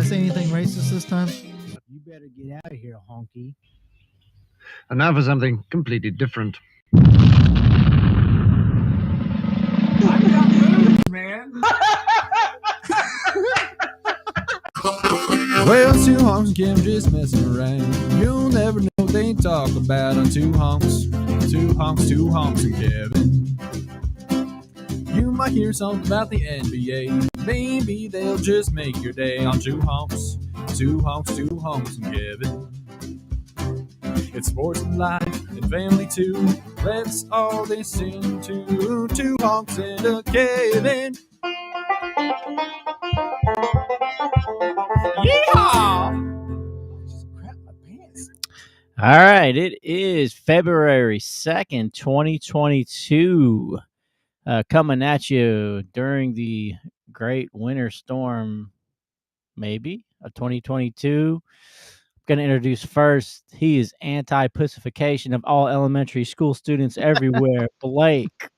say anything racist this time? You better get out of here, honky. And now for something completely different. Man. Well, two honks and Kim just messing around. You'll never know what they talk about on two honks. Two honks and Kevin. You might hear something about the NBA. Maybe they'll just make your day on two honks and Kevin. It's sports and life and family too. Let's all listen to two honks and a Kevin. Yeehaw! Just crap my pants. All right, it is February 2nd, 2022. Coming at you during the great winter storm, maybe, of 2022. I'm going to introduce first, he is anti-pussification of all elementary school students everywhere, Blake.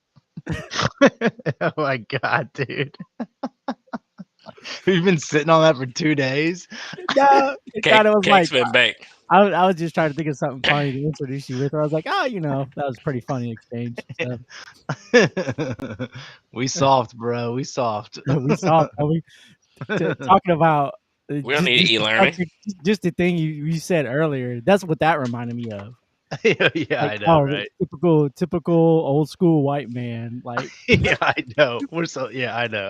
Oh my God, dude. We've been sitting on that for 2 days. No, it kind of was Cake's like, been baked. I was just trying to think of something funny to introduce you with. I was like, oh, that was a pretty funny exchange. So, We soft, bro. We soft. we saw talking about. We don't need e-learning. Just the thing you said earlier. That's what that reminded me of. Yeah, Like, I know, oh, right? Typical old school white man. Like, Yeah, I know.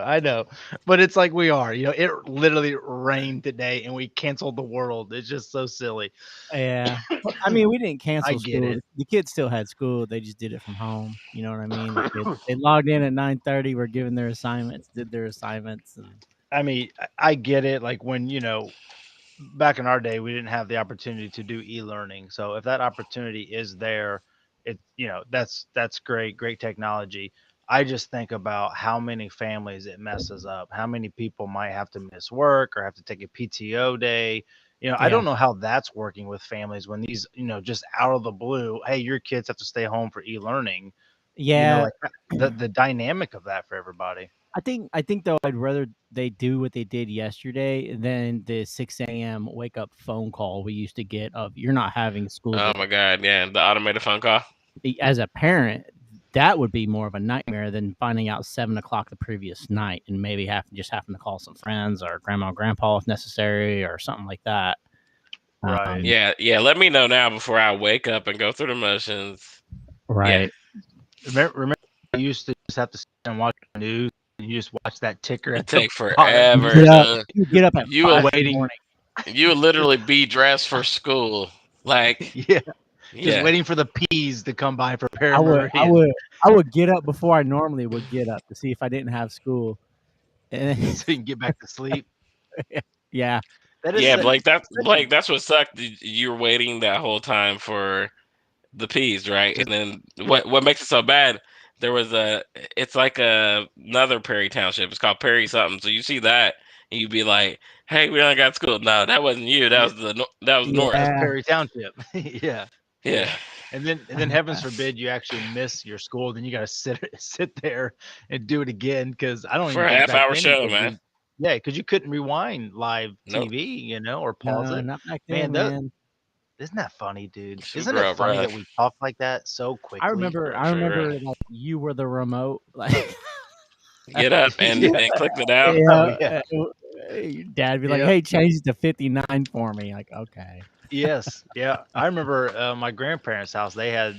I know. But it's like we are. It literally rained today and we canceled the world. It's just so silly. yeah. I mean, we didn't cancel I get school. it. The kids still had school. They just did it from home. You know what I mean? They logged in at 9:30. Were given their assignments. Did their assignments. And I mean, I get it. Like when, back in our day, we didn't have the opportunity to do e-learning. So if that opportunity is there, that's great technology. I just think about how many families it messes up, how many people might have to miss work or have to take a PTO day. I Yeah. don't know how that's working with families when these, just out of the blue, hey, your kids have to stay home for e-learning. yeah, Like the dynamic of that for everybody. I think though I'd rather they do what they did yesterday than the 6 a.m. wake up phone call we used to get of you're not having school. Oh my God, yeah, the automated phone call. As a parent, that would be more of a nightmare than finding out 7 o'clock the previous night and maybe having to call some friends or grandma or grandpa if necessary or something like that. Right. Yeah. Let me know now before I wake up and go through the motions. Right. Remember, you used to just have to sit and watch the news, and you just watch that ticker. It At the take bottom. forever. You get up at You 5 will in the morning. You would literally be dressed for school, like Yeah, just yeah. waiting for the peas to come by and prepare. I Meridian. would get up before I normally would get up to see if I didn't have school. And So you can get back to sleep. yeah. That is Yeah, Blake. That's what sucked. You were waiting that whole time for the peas, right? And then what makes it so bad? There was it's like another Perry Township. It's called Perry something. So you see that, and you'd be like, "Hey, we only got school." No, that wasn't you. That was North. That's Perry Township. Yeah. Yeah. And then heavens forbid you actually miss your school, then you got to sit there and do it again because I don't For even a think back half-hour then show, man. Yeah, because you couldn't rewind live Nope. TV, or pause No, it. not back then, Man, man. isn't that funny, dude? Should Isn't grow it up, funny bruh. that we talk like that so quickly? I remember like you were the remote. Like Get up and click it out. Yeah. Your dad be like, Yeah. "Hey, change it to 59 for me." Like, okay. Yes, yeah. I remember my grandparents' house. They had,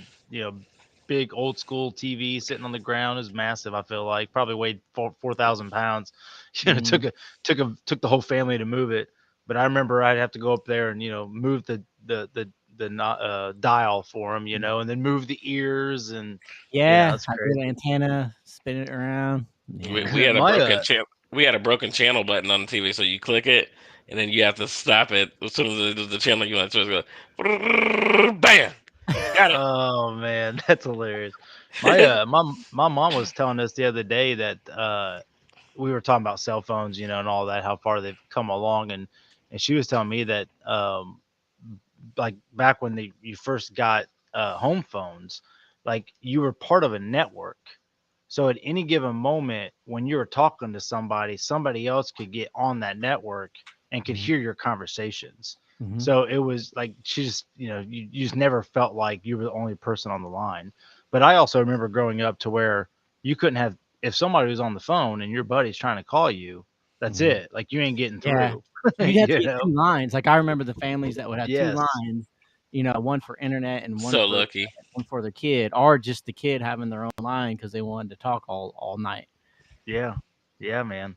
big old school TV sitting on the ground. It was massive. I feel like probably weighed 4,000 pounds. It took the whole family to move it. But I remember I'd have to go up there and move the dial for them, and then move the ears and Yeah, that's I crazy. do the antenna, spin it around. We Yeah. had a My, broken channel. We had a broken channel button on the TV, so you click it, and then you have to stop it as soon as the channel you want to go. Bam! Got it. Oh man, that's hilarious. My mom was telling us the other day that we were talking about cell phones, and all that, how far they've come along, and she was telling me that like back when you first got home phones, like you were part of a network. So at any given moment when you were talking to somebody else could get on that network and could Mhm. hear your conversations. Mhm. So it was like she just, you just never felt like you were the only person on the line. But I also remember growing up to where you couldn't have, if somebody was on the phone and your buddy's trying to call you, that's Mhm. it. Like you ain't getting Yeah. through. You'd have to You get know? 2 lines. Like, I remember the families that would have 2 Yes. lines, one for internet and So lucky. one for their kid, or just the kid having their own line because they wanted to talk all night. Yeah. Yeah, man.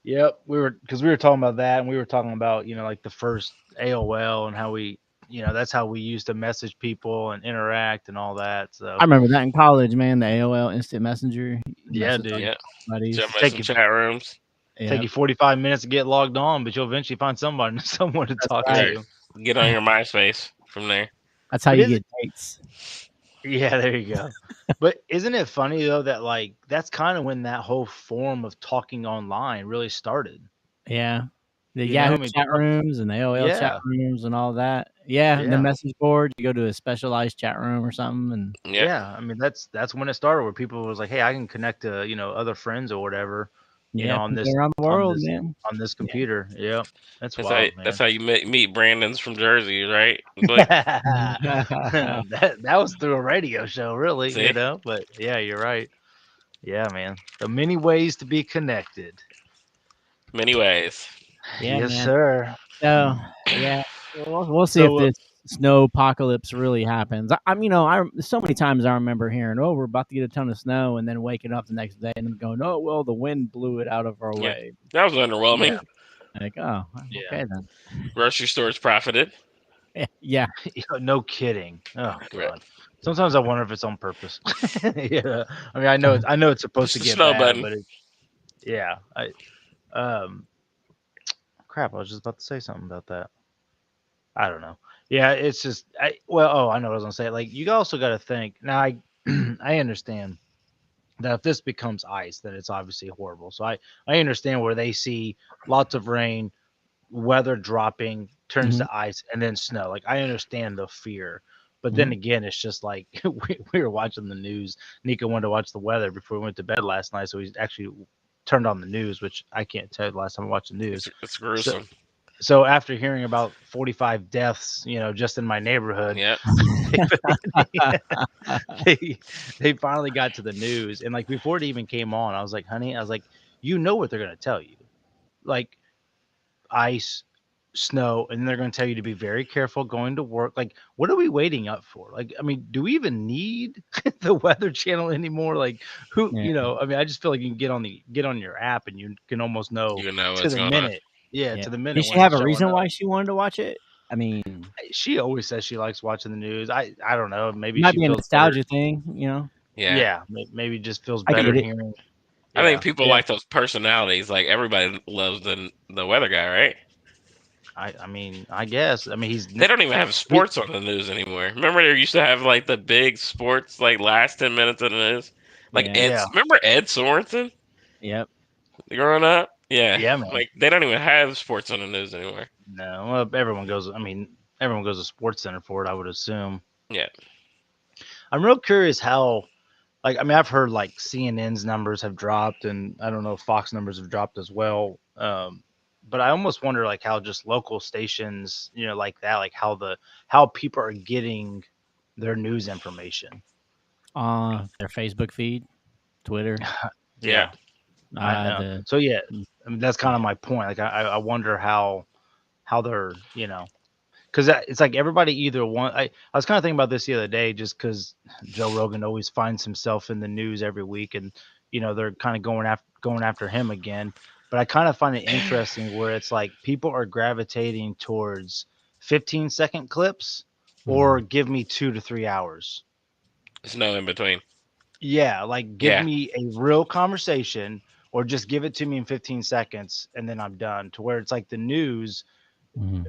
Yep. Because we were talking about that, and we were talking about, like the first AOL and how we, that's how we used to message people and interact and all that. So I remember that in college, man, the AOL Instant Messenger. yeah, Message dude. with Yeah. buddies. Jump in Take some you- chat rooms. Yeah, Take you 45 minutes to get logged on, but you'll eventually find someone to talk right. to. Get on your MySpace from there. that's how But you is get dates. Yeah, there you go. But isn't it funny though that like that's kind of when that whole form of talking online really started? Yeah. The You know, Yahoo I mean, chat rooms and the AOL chat Yeah. rooms and all that. Yeah, Yeah. the message board, you go to a specialized chat room or something, and Yeah. Yeah, I mean that's when it started, where people was like, "Hey, I can connect to other friends or whatever, on people this around the on world, this man. on this computer." Yep, that's That's wild, man. that's how you meet Brandon's from Jersey, right? But that was through a radio show, really, See? But yeah, you're right. Yeah, man. The many ways to be connected. many ways. Yeah, Yes, man. sir. So, yeah, we'll see So, if this snow apocalypse really happens. So many times I remember hearing, "Oh, we're about to get a ton of snow," and then waking up the next day and going, "Oh, well, the wind blew it out of our Yeah. way." That was underwhelming. Like, oh, Yeah. okay then. Grocery stores profited. Yeah, no kidding. Oh Right. god. Sometimes I wonder if it's on purpose. Yeah. I mean, I know it's supposed Just to the get snow bad, button. but yeah. Crap. I was just about to say something about that. I don't know. Yeah, it's just I know what I was gonna say. Like you also got to think now. I understand that if this becomes ice, then it's obviously horrible. So I understand where they see lots of rain, weather dropping, turns to ice, and then snow. Like I understand the fear, but then again, it's just like we were watching the news. Nico wanted to watch the weather before we went to bed last night, so we actually turned on the news, which I can't tell you the last time I watched the news. It's gruesome. So after hearing about 45 deaths, just in my neighborhood, Yeah. they finally got to the news, and like before it even came on, I was like, honey, you know what they're gonna tell you, like ice, snow, and they're gonna tell you to be very careful going to work. Like, what are we waiting up for? Like, I mean, do we even need the Weather Channel anymore? Like, who, Yeah. I mean, I just feel like you can get on your app and you can almost know You know to what's the going on. minute. Yeah, Yeah. to the minute. Did she when have it's a reason showing up. why she wanted to watch it? I mean, She always says she likes watching the news. I don't know. Maybe it might she be a feels nostalgia thing, better. Yeah. Yeah, maybe it just feels I get better it. hearing. I think people yeah. like those personalities. Like everybody loves the weather guy, right? I mean, I guess. I mean, They don't even have sports on the news anymore. Remember, they used to have like the big sports, like last 10 minutes of the news. Like Yeah. Ed, Yeah. remember Ed Sorensen Yep. growing up? Yeah, Yeah, man. Like they don't even have sports on the news anymore. No, well, everyone goes. I mean, everyone goes to Sports Center for it, I would assume. Yeah. I'm real curious how. Like, I mean, I've heard like CNN's numbers have dropped, and I don't know if Fox numbers have dropped as well. But I almost wonder like how just local stations, like that, like how people are getting their news information. Their Facebook feed, Twitter. Yeah. I know. The So yeah, I mean, that's kind of my point. Like I wonder how they're because it's like everybody either want. I was kind of thinking about this the other day, just because Joe Rogan always finds himself in the news every week, and they're kind of going after him again. But I kind of find it interesting where it's like people are gravitating towards 15-second clips or give me 2 to 3 hours. There's no in between. Yeah, like give Yeah. me a real conversation or just give it to me in 15 seconds and then I'm done. To where it's like the news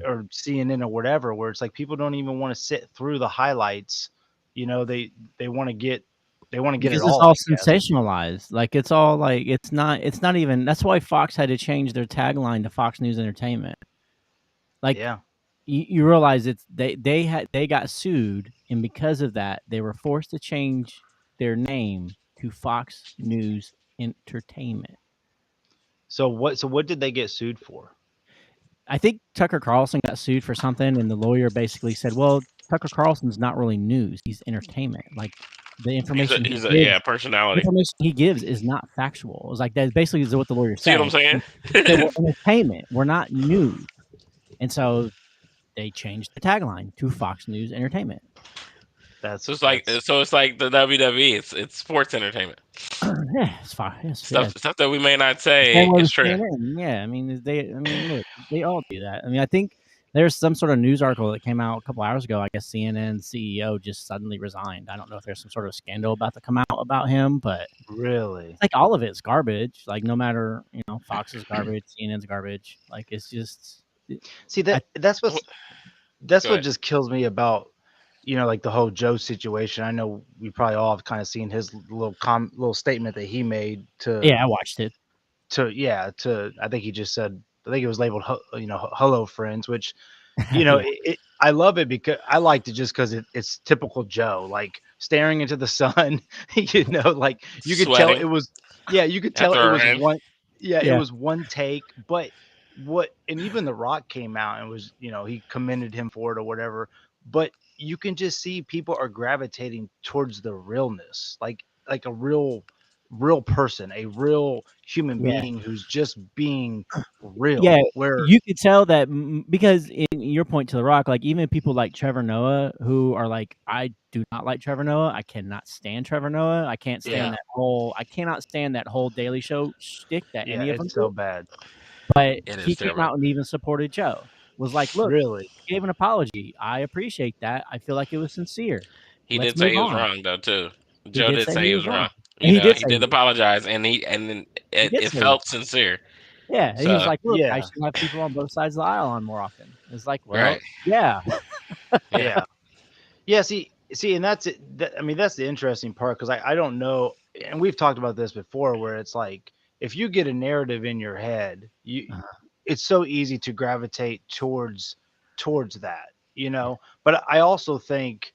or CNN or whatever, where it's like people don't even want to sit through the highlights. They want to get because it it's all. all I guess. sensationalized. Like it's all like it's not even. That's why Fox had to change their tagline to Fox News Entertainment. Like Yeah, you realize they got sued, and because of that, they were forced to change their name to Fox News Entertainment. So what did they get sued for? I think Tucker Carlson got sued for something, and the lawyer basically said, "Well, Tucker Carlson's not really news; he's entertainment. Like the information personality. information he gives is not factual." It was like that. Basically, is what the lawyer See said. what I'm saying? They were entertainment. We're not news, and so they changed the tagline to Fox News Entertainment. That's So it's like the WWE. It's sports entertainment. Yeah, it's fine. Stuff that we may not say Same way is with true. CNN. Yeah, I mean, look, they all do that. I mean, I think there's some sort of news article that came out a couple hours ago. I guess CNN CEO just suddenly resigned. I don't know if there's some sort of scandal about to come out about him, but really, it's like all of it's garbage. Like no matter, Fox is garbage, CNN's garbage. Like it's just. See that's what just kills me about like the whole Joe situation. I know we probably all have kind of seen his little statement that he made to. Yeah, I watched it. I think he just said, I think it was labeled hello friends, which I love it because I liked it just because it's typical Joe, like staring into the sun. Like you could tell it was you could tell it was one it was one take, but and even The Rock came out and was he commended him for it or whatever, but you can just see people are gravitating towards the realness, like a real person, a real human being who's just being real. Yeah, where you could tell that because in your point to The Rock, like even people like Trevor Noah who are like, I do not like Trevor Noah. I cannot stand Trevor Noah. I can't stand I cannot stand that whole Daily Show shtick that any of them it's so bad. But he came out and even supported Joe. Was like, look, really gave an apology. I appreciate that. I feel like it was sincere. He did say he was wrong though too. Joe did say he was wrong. He did apologize, and it felt sincere. Yeah, he was like, look, I should have people on both sides of the aisle on more often. It's like, well, right. Yeah. See, and that's it. I mean, that's the interesting part because I don't know, and we've talked about this before, where it's like if you get a narrative in your head, it's so easy to gravitate towards that, But I also think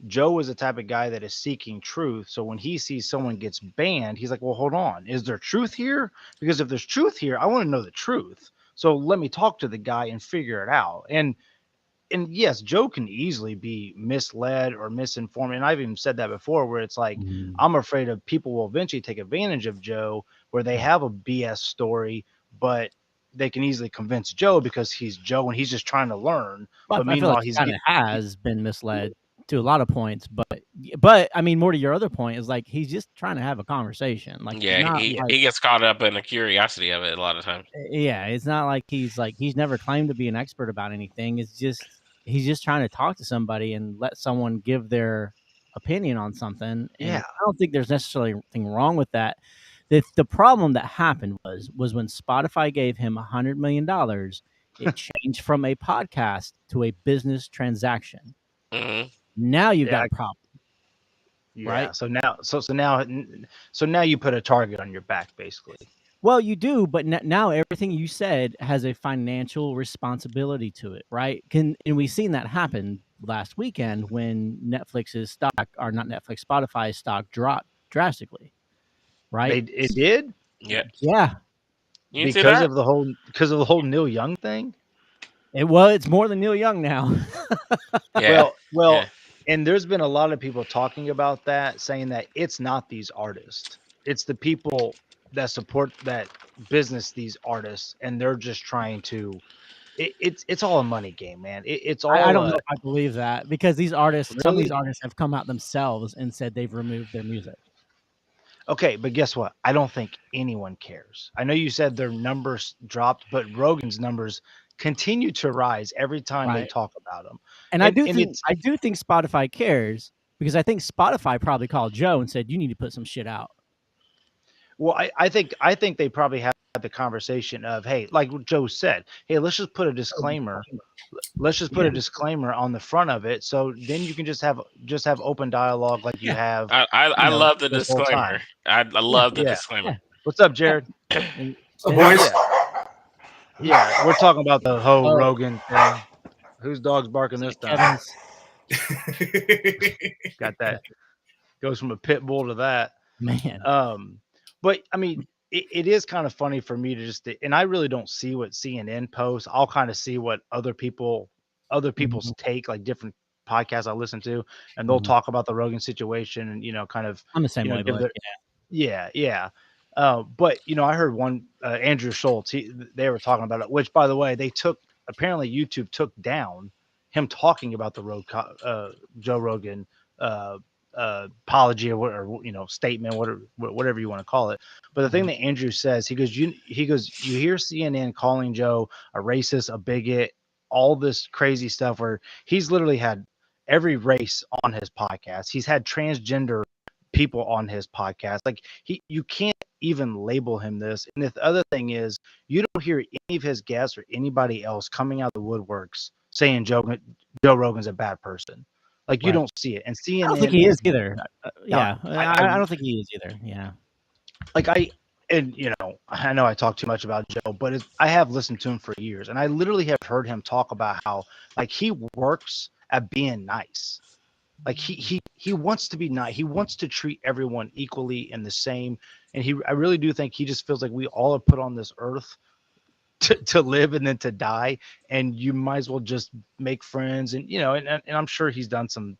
Joe is the type of guy that is seeking truth. So when he sees someone gets banned, he's like, well, hold on. Is there truth here? Because if there's truth here, I want to know the truth. So let me talk to the guy and figure it out. And yes, Joe can easily be misled or misinformed. And I've even said that before, where it's like, I'm afraid of people will eventually take advantage of Joe, where they have a BS story, but they can easily convince Joe because he's Joe and he's just trying to learn. But meanwhile, like he kind of has been misled to a lot of points. But I mean, more to your other point is like he's just trying to have a conversation. Like he gets caught up in the curiosity of it a lot of times. Yeah, it's not like he's never claimed to be an expert about anything. It's just he's just trying to talk to somebody and let someone give their opinion on something. And I don't think there's necessarily anything wrong with that. The problem that happened was when Spotify gave him $100 million, it changed from a podcast to a business transaction. Mm-hmm. Now you've got a problem, right? So now you put a target on your back, basically. Well, you do, but now everything you said has a financial responsibility to it, right? And we've seen that happen last weekend when Netflix's stock, or not Netflix, Spotify's stock dropped drastically. Right? It did? Yeah. Because of the whole Neil Young thing? It's more than Neil Young now. Well, and there's been a lot of people talking about that, saying that it's not these artists. It's the people that support that business, these artists, and they're just trying to it's all a money game, man. It's all I don't know if I believe that, because these artists, some of these artists have come out themselves and said they've removed their music. Okay, but guess what? I don't think anyone cares. I know you said their numbers dropped, but Rogan's numbers continue to rise every time they talk about them. And I do think Spotify cares, because I think Spotify probably called Joe and said, you need to put some shit out. Well, I think they probably had the conversation of, hey, like Joe said, hey, let's just put a disclaimer. Let's just put a disclaimer on the front of it, so then you can just have open dialogue like you have. I love the disclaimer. I love the disclaimer. Yeah. What's up, Jared? Boys. Yeah, we're talking about the whole Rogan thing. Whose dog's barking this time? Got that. Goes from a pit bull to that. Man. But I mean, it is kind of funny for me to just, and I really don't see what CNN posts. I'll kind of see what other people's take, like different podcasts I listen to, and they'll talk about the Rogan situation and kind of I'm the same way, give but their, yeah. But I heard one Andrew Schultz. They were talking about it, which by the way, apparently YouTube took down him talking about the Joe Rogan apology or statement, whatever you want to call it. But the thing that Andrew says, he goes, you hear CNN calling Joe a racist, a bigot, all this crazy stuff where he's literally had every race on his podcast. He's had transgender people on his podcast. Like you can't even label him this. And the other thing is, you don't hear any of his guests or anybody else coming out of the woodworks saying Joe Rogan's a bad person. Like you don't see it. And CNN, I don't think he is either. No, I don't think he is either. Yeah. Like I know I talk too much about Joe, but I have listened to him for years, and I literally have heard him talk about how like he works at being nice. Like he wants to be nice. He wants to treat everyone equally and the same. And I really do think he just feels like we all are put on this earth to live and then to die. And you might as well just make friends. And, and I'm sure he's done some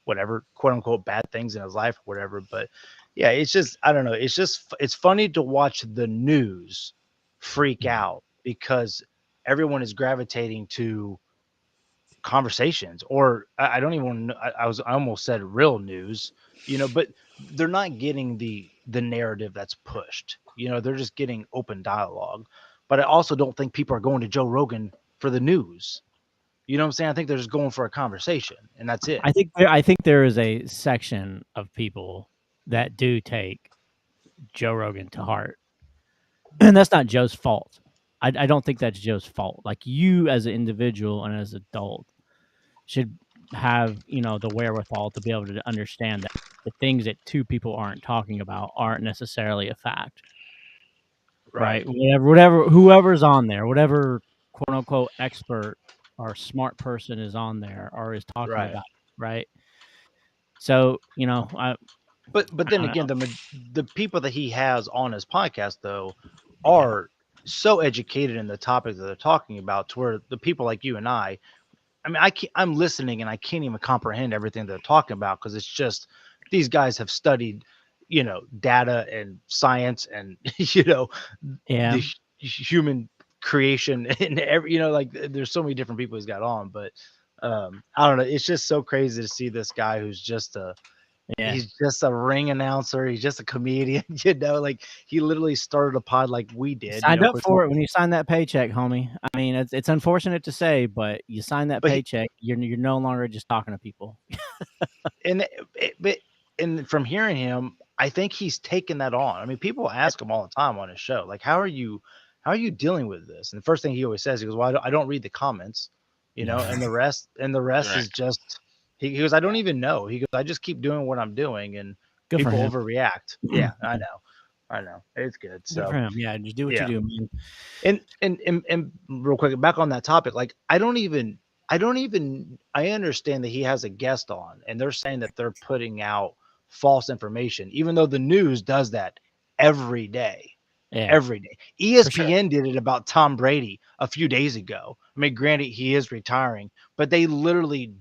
whatever, quote unquote, bad things in his life or whatever. But yeah, it's just, I don't know. It's funny to watch the news freak out because everyone is gravitating to conversations, or I don't even know, I almost said real news, but they're not getting the narrative that's pushed. They're just getting open dialogue. But I also don't think people are going to Joe Rogan for the news. You know what I'm saying? I think they're just going for a conversation, and that's it. I think there is a section of people that do take Joe Rogan to heart, and that's not Joe's fault. I don't think that's Joe's fault. Like, you as an individual and as an adult should have, the wherewithal to be able to understand that the things that two people aren't talking about aren't necessarily a fact. Right? Whoever's on there, whatever quote unquote expert or smart person is on there or is talking about it, right? So, but then again, the people that he has on his podcast though are so educated in the topic that they're talking about, to where the people like you and I mean, I'm listening and I can't even comprehend everything they're talking about, because it's just, these guys have studied, data and science and, the human creation and like there's so many different people he's got on. But I don't know. It's just so crazy to see this guy who's just he's just a ring announcer. He's just a comedian, like he literally started a pod like we did. Signed up for it when you signed that paycheck, homie. I mean, it's unfortunate to say, but you signed that paycheck. You're no longer just talking to people. and from hearing him, I think he's taken that on. I mean, people ask him all the time on his show, like, how are you dealing with this? And the first thing he always says, he goes, well, I don't read the comments, and the rest is just, he goes, I don't even know. He goes, I just keep doing what I'm doing, and people overreact. Yeah, I know. It's good. So good for him. Yeah, just do what you do, man. And real quick, back on that topic, like I understand that he has a guest on and they're saying that they're putting out false information, even though the news does that every day. Yeah. Every day. ESPN did it about Tom Brady a few days ago. I mean, granted, he is retiring, but they literally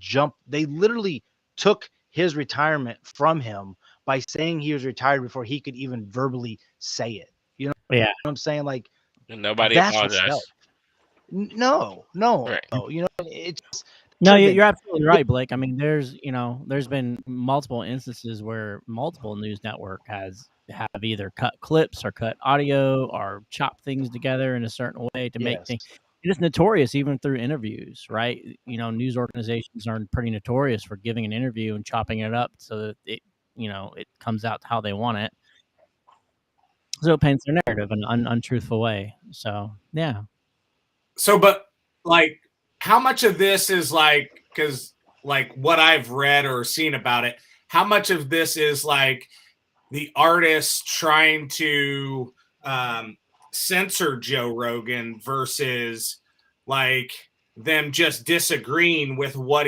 took his retirement from him by saying he was retired before he could even verbally say it. You know what I'm saying? Like, nobody apologized. No. Right. It's no, you're absolutely right, Blake. I mean, there's been multiple instances where multiple news network have either cut clips or cut audio or chop things together in a certain way to make things. It's notorious even through interviews, right? News organizations are pretty notorious for giving an interview and chopping it up so that it comes out how they want it. So it paints their narrative in an untruthful way. So, yeah. So, but like, how much of this is like, because like what I've read or seen about it, how much of this is like the artist trying to censor Joe Rogan versus like them just disagreeing with what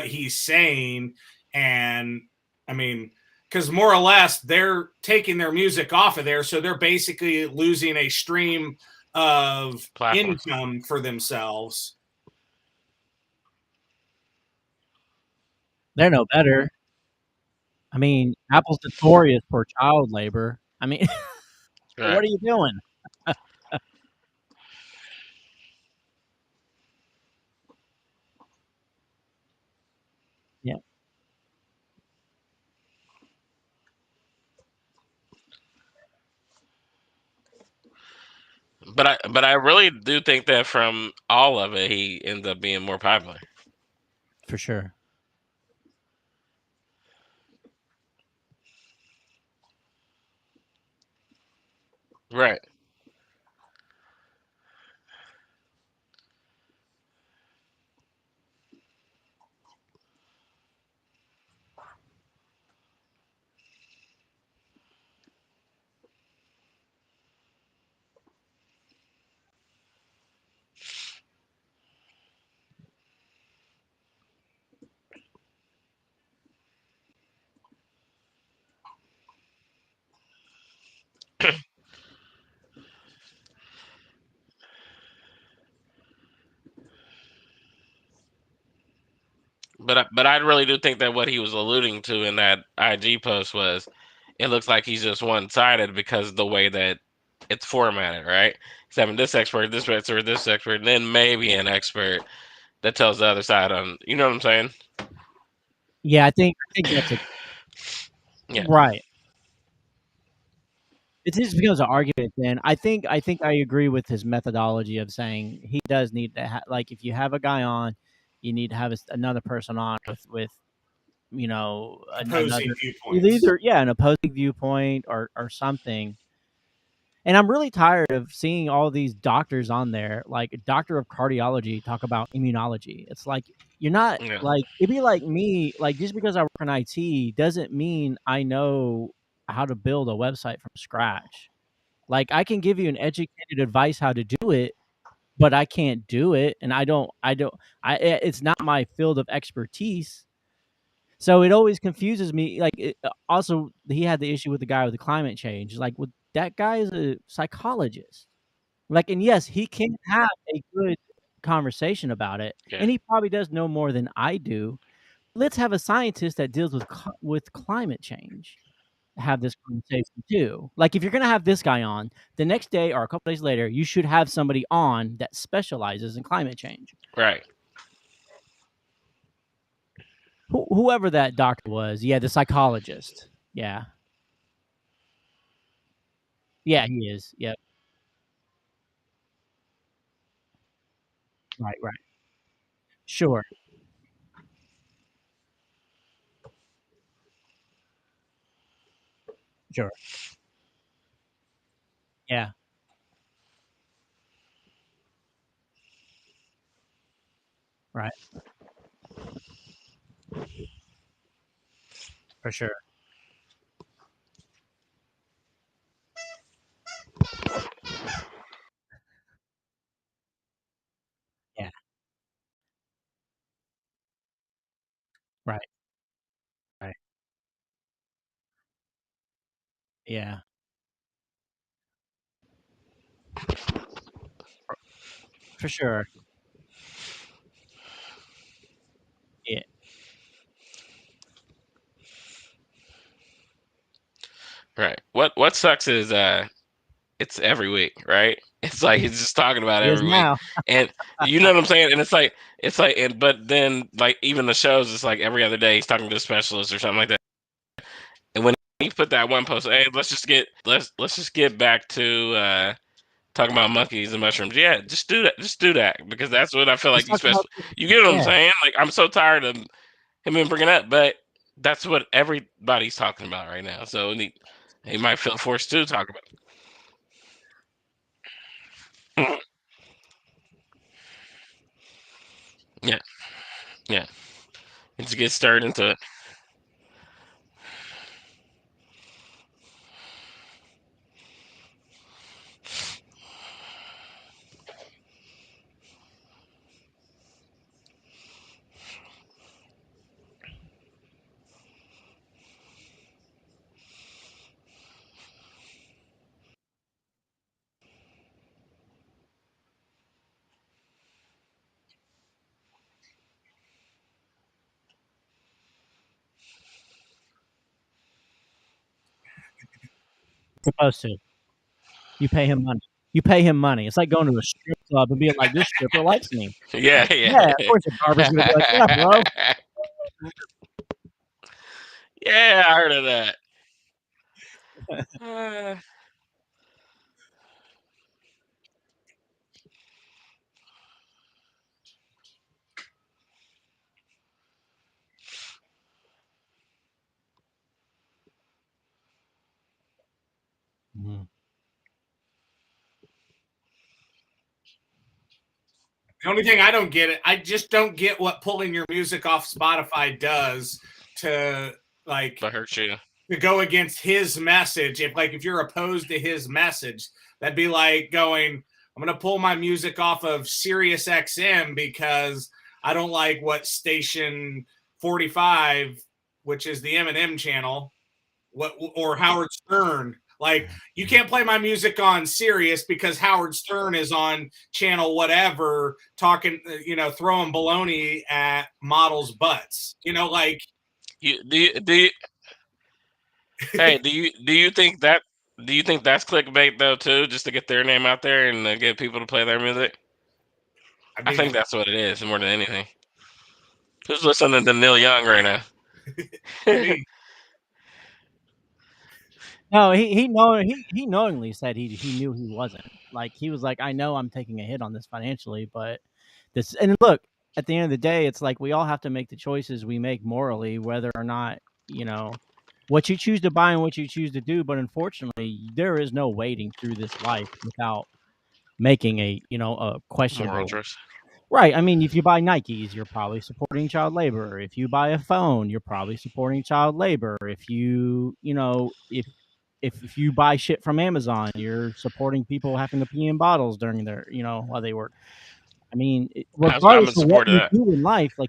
he's saying? And I mean, because more or less they're taking their music off of there, so they're basically losing a stream of Platform. income for themselves. They're no better. I mean, Apple's notorious for child labor. I mean, Right. what are you doing? Yeah. But I really do think that from all of it, he ends up being more popular. For sure. Right. But I really do think that what he was alluding to in that IG post was, it looks like he's just one sided because of the way that it's formatted, right? He's having this expert, this expert, and then maybe an expert that tells the other side on. You know what I'm saying? Yeah, I think that's Yeah. right. It just becomes an argument then. I think I agree with his methodology of saying he does need to like, if you have a guy on, you need to have another person on with you know, Opposing another viewpoints. either an opposing viewpoint or something. And I'm really tired of seeing all these doctors on there, like a doctor of cardiology, talk about immunology. It's like, you're not Yeah. like, it'd be like me, like, just because I work in IT doesn't mean I know how to build a website from scratch. Like, I can give you an educated advice how to do it, but I can't do it, and it's not my field of expertise. So it always confuses me. Like, also, he had the issue with the guy with the climate change. Like, with that guy is a psychologist. Like, and yes, he can have a good conversation about it, Yeah. and he probably does know more than I do. Let's have a scientist that deals with climate change have this conversation too. Like, if you're gonna have this guy on, the next day or a couple days later, you should have somebody on that specializes in climate change. Right. Whoever that doctor was, yeah, the psychologist. Yeah. Yeah, he is. Yep. Right, right. Sure. Sure. Yeah. Right. For sure. Yeah. Right. Right. Yeah. For sure. Yeah. Right. What sucks is it's every week, right? It's like he's just talking about It it is every week, now. and you know what I'm saying. And it's like, and but then like even the shows, it's like every other day he's talking to a specialist or something like that. And when he put that one post, hey, let's just get back to talking about monkeys and mushrooms. Yeah, just do that. Just do that because that's what I feel Let's like you talk about special. You get what I'm yeah. saying? Like I'm so tired of him being bringing up, but that's what everybody's talking about right now. So he might feel forced to talk about it. Yeah, yeah. And to get stirred into it. Supposed to. You pay him money. You pay him money. It's like going to a strip club and being like, "This stripper likes me." Yeah. Yeah, of course the barber's gonna be like, "Yeah, bro." Yeah, I heard of that. Mhm. The only thing I don't get it, I just don't get what pulling your music off Spotify does to like That hurts you. to go against his message. If you're opposed to his message, that'd be like going, I'm gonna pull my music off of Sirius XM because I don't like what station 45, which is the Eminem channel, or Howard Stern. Like, you can't play my music on Sirius because Howard Stern is on channel whatever talking, throwing baloney at models' butts. Like, Hey, do you think that's clickbait though too, just to get their name out there and get people to play their music? I think that's what it is more than anything. Who's listening to Neil Young right now? No, he knowingly said he knew he wasn't. Like, he was like, I know I'm taking a hit on this financially, but this, and look, at the end of the day, it's like we all have to make the choices we make morally, whether or not, what you choose to buy and what you choose to do. But unfortunately, there is no wading through this life without making a questionable Moral choice. Right. I mean, if you buy Nikes, you're probably supporting child labor. If you buy a phone, you're probably supporting child labor. If you, if you buy shit from Amazon, you're supporting people having to pee in bottles during their, while they work. I mean, regardless of what you do in life, like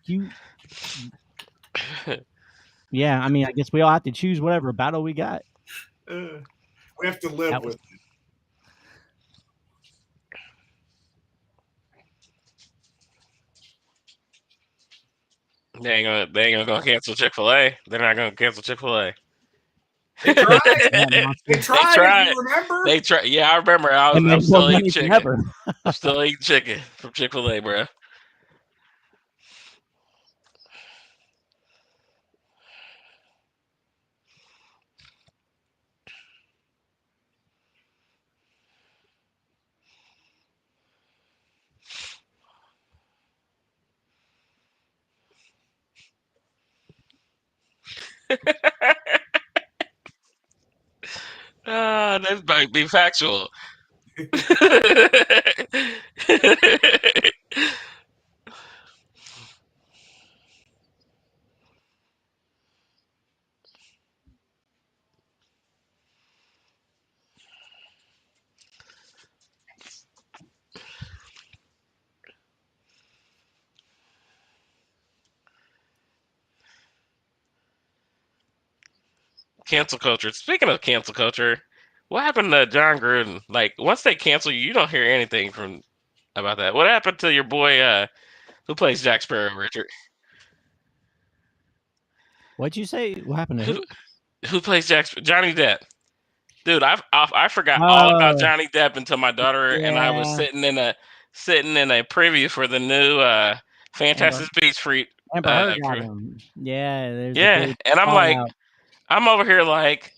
yeah, I mean, I guess we all have to choose whatever battle we got. We have to live with it. They ain't gonna cancel Chick-fil-A. They're not gonna cancel Chick-fil-A. They tried. They tried. You remember? They tried. Yeah, I remember. I'm still eating chicken. I'm still eating chicken from Chick-fil-A, bro. That might be factual. Cancel culture. Speaking of cancel culture, what happened to John Gruden? Like, once they cancel you, you don't hear anything about that. What happened to your boy who plays Jack Sparrow, Richard? What'd you say? What happened to who plays Johnny Depp? Dude, I forgot all about Johnny Depp until my daughter and I was sitting in a preview for the new Fantastic Beasts free. Amber Heard got him. Yeah, and I'm like, I'm over here like,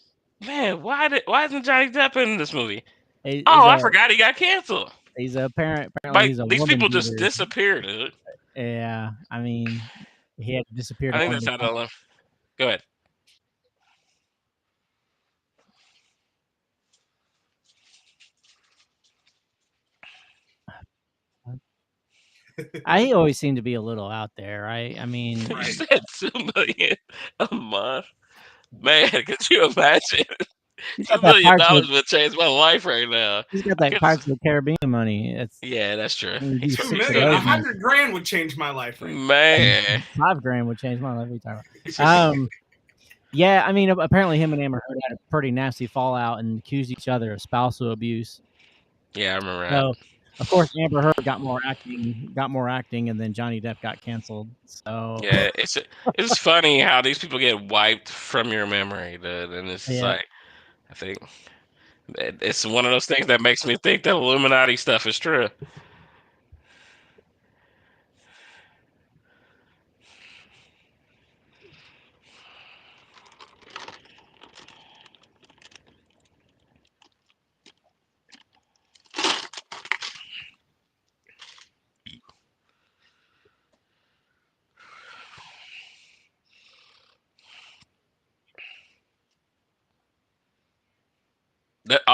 man, why isn't Johnny Depp in this movie? I forgot he got canceled. He's apparently like, these people just disappear, dude. Yeah, I mean, he had to disappear. I think that's how they'll. Go ahead. I always seem to be a little out there, right? I mean, you said $2 million a month, man. Could you imagine? $2 million would change my life right now. He's got that Pirates of the Caribbean money. Yeah, that's true. $2 million, $100,000 would change my life right now. Man, $5,000 would change my life. Yeah, I mean, apparently him and Amber Heard had a pretty nasty fallout and accused each other of spousal abuse. Yeah, I remember that. So, of course, Amber Heard got more acting, and then Johnny Depp got canceled. So yeah, it's funny how these people get wiped from your memory, dude. And it's like, I think It's one of those things that makes me think that Illuminati stuff is true.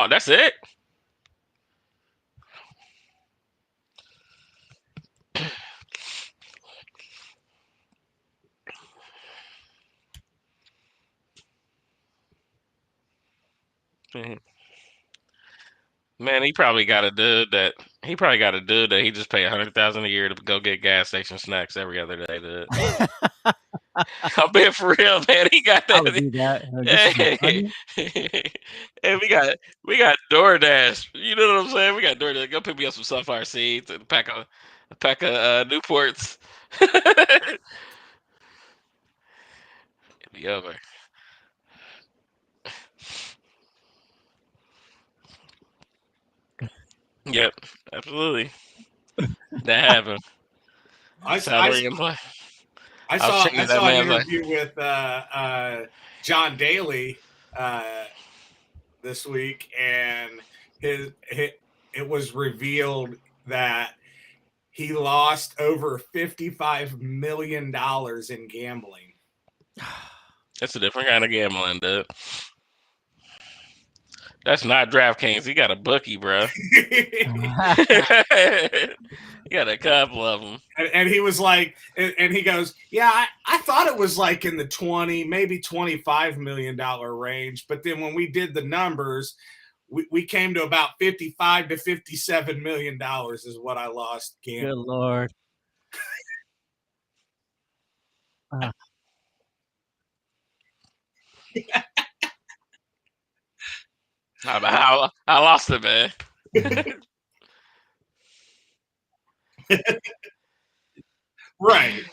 That's it. Man, he probably got a dude that he just pay $100,000 a year to go get gas station snacks every other day. Dude. I'm being for real, man. He got I would that. do that. This is my Hey, onion. and we got DoorDash. You know what I'm saying? We got DoorDash. Go pick me up some sunflower seeds and a pack of Newports. It'd be over. Yep, absolutely. That happened. I Salary and play. I I was saw checking I that saw an man's like, interview with John Daly this week, and it was revealed that he lost over $55 million in gambling. that's a different kind of gambling, dude. That's not DraftKings. He got a bookie, bro. He got a couple of them. And he was like, and he goes, yeah, I thought it was like in the 20, maybe $25 million range. But then when we did the numbers, we came to about 55 to $57 million is what I lost. Good Lord. I lost it, man. Right.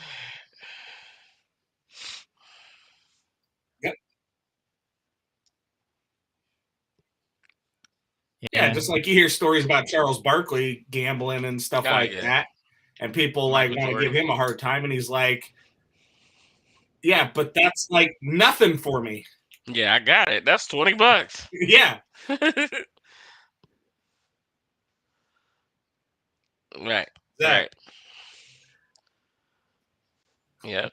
Yep. Yeah, just like you hear stories about Charles Barkley gambling and stuff like that, and people like want to give him a hard time, and he's like, yeah, but that's like nothing for me. Yeah, I got it. That's $20. Yeah. Right. Exactly. Right. Yeah.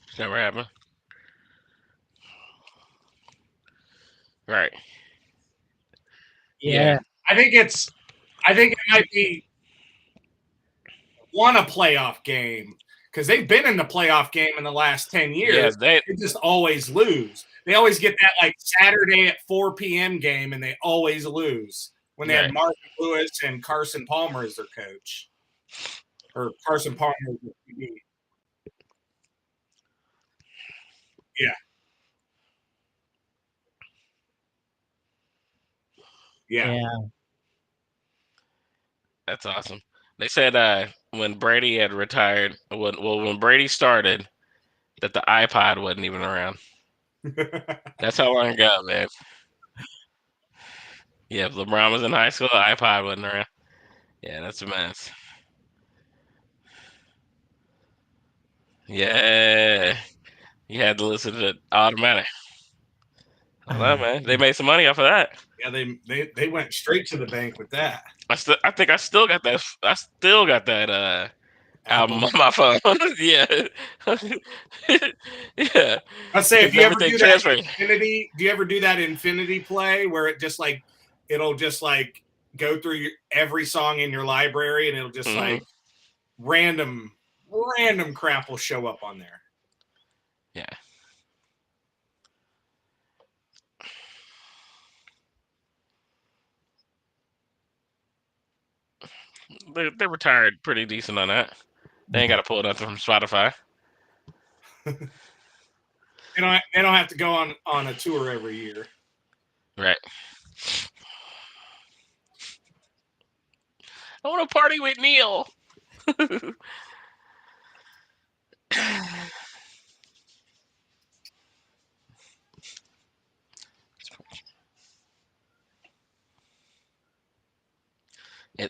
It's never happened. Right. Yeah. I think it might be won a playoff game because they've been in the playoff game in the last 10 years. Yeah, they just always lose. They always get that like Saturday at 4 p.m. game, and they always lose when they had Marvin Lewis and Carson Palmer as their coach. Or Carson Palmer. Yeah. Yeah. That's awesome. They said when Brady had retired, when Brady started, that the iPod wasn't even around. That's how long ago, man. Yeah, if LeBron was in high school, the iPod wasn't around. Yeah, that's a mess. Yeah, you had to listen to Automatic. I know, man. They made some money off of that. Yeah, they went straight to the bank with that. I think I still got that. I still got that album on my phone. Yeah, yeah. I say, if you ever do that Infinity, do you ever do that Infinity play where it just like it'll just like go through every song in your library and it'll just like random crap will show up on there. Yeah. They retired pretty decent on that. They ain't got to pull nothing from Spotify. They don't have to go on a tour every year. Right. I want to party with Neil.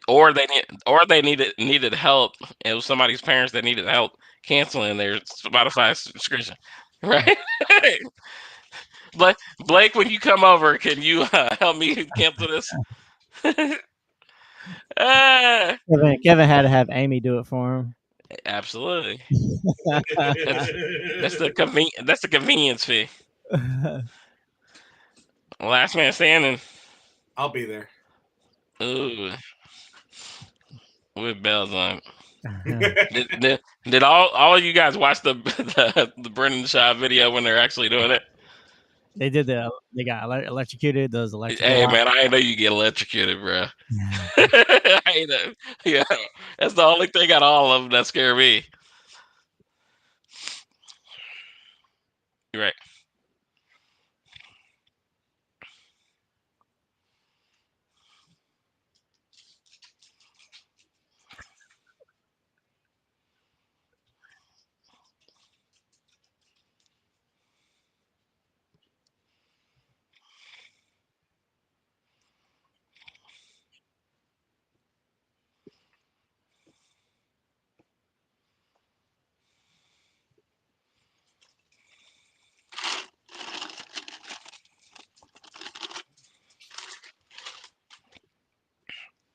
Or they needed help. It was somebody's parents that needed help canceling their Spotify subscription. Right. Blake, when you come over, can you help me cancel this? Kevin had to have Amy do it for him. Absolutely. That's the convenience fee. Last man standing. I'll be there. Ooh. With bells on. Did all you guys watch the Brendan Shaw video when they're actually doing it? They did they got electrocuted. Those electric. Hey man, I ain't know you get electrocuted, bro. I know. Yeah, that's the only thing out of all of them that scare me. You're right.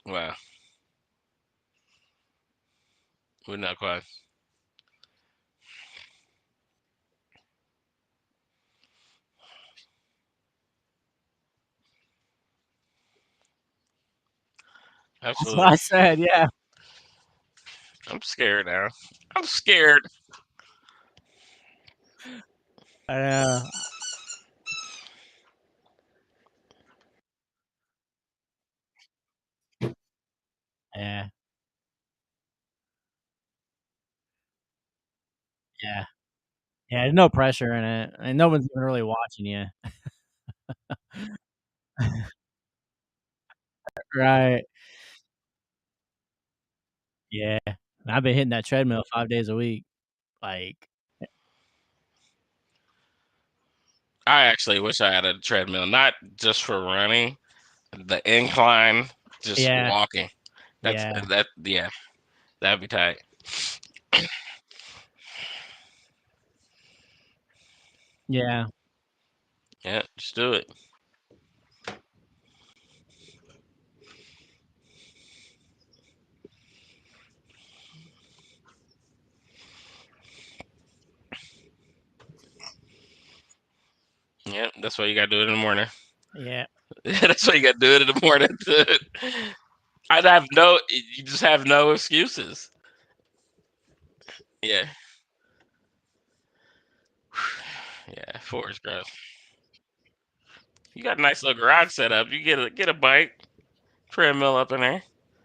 Wow. We're not quite. Absolutely. That's what I said. Yeah. I'm scared now. I'm scared. I know. Yeah. Yeah. Yeah. There's no pressure in it, and no one's even really watching you. Right. Yeah. I've been hitting that treadmill 5 days a week. Like. I actually wish I had a treadmill, not just for running, the incline, just walking. Yeah. That'd be tight. Yeah. Yeah, just do it. Yeah, that's why you gotta do it in the morning. Yeah. That's why you gotta do it in the morning. You just have no excuses. Yeah. Yeah, Forest Grove. You got a nice little garage set up. You get a bike, treadmill up in there.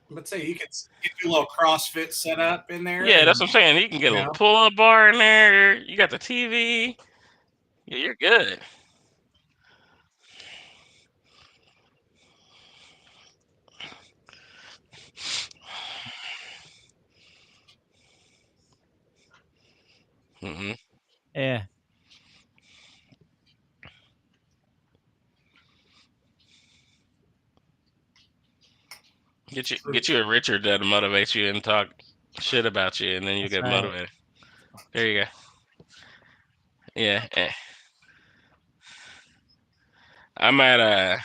Let's say you could get your little CrossFit set up in there. Yeah, that's what I'm saying. You can get a little pull-up bar in there. You got the TV. Yeah, you're good. Mm-hmm. Yeah. Get you a Richard that motivates you and talk shit about you, and then you get motivated. There you go. Yeah. I'm at